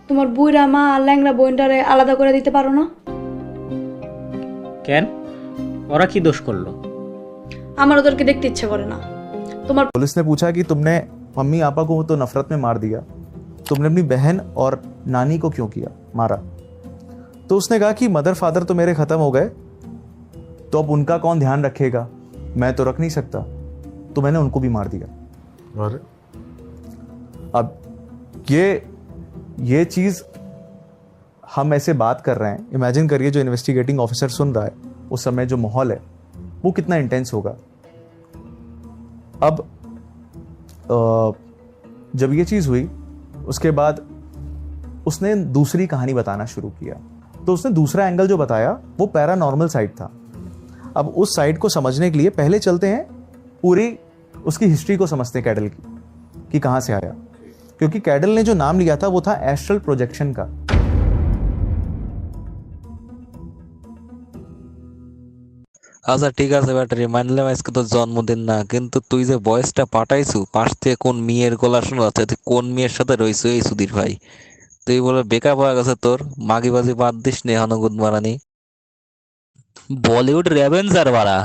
তোমার বুইরা মা আর ল্যাংড়া বোনটারে আলাদা করে দিতে পারো না? কেন? ওরা কি দোষ করলো? আমার ওদেরকে দেখতে ইচ্ছে করে না। তোমার पुलिस ने पूछा कि तुमने मम्मी आपा को तो नफरत में मार दिया, तुमने अपनी बहन और नानी को क्यों किया मारा? तो उसने कहा कि मदर फादर तो मेरे खत्म हो गए, तो अब उनका कौन ध्यान रखेगा, मैं तो रख नहीं सकता, तो मैंने उनको भी मार दिया। अरे अब ये चीज हम ऐसे बात कर रहे हैं, इमेजिन करिए जो इन्वेस्टिगेटिंग ऑफिसर सुन रहा है, उस समय जो माहौल है वो कितना इंटेंस होगा। अब जब ये चीज हुई उसके बाद उसने दूसरी कहानी बताना शुरू किया। तो उसने दूसरा एंगल जो बताया वो पैरानॉर्मल साइड था। अब उस साइड को समझने के लिए पहले चलते हैं पूरी उसकी हिस्ट्री को समझते हैं कैडल की, कि कहां से आया। क्योंकि कैडल ने जो नाम लिया था वो था एस्ट्रल प्रोजेक्शन का। আচ্ছা ঠিক আছে ব্যাটারি, মানলাম আজকে তোর জন্মদিন না, কিন্তু তুই যে ভয়েসটা পাঠাইছু পাশ থেকে কোন মেয়ের গলা শোনা যাচ্ছে, তুই কোন মেয়ের সাথে রইছু এই সুধীর ভাই? তুই বলে বেকআপ হয়ে গেছে তোর, মাগিবাজি বাদ দিস নে হনগুদ মারানি। বলিউড রেভেঞ্জার বাড়া।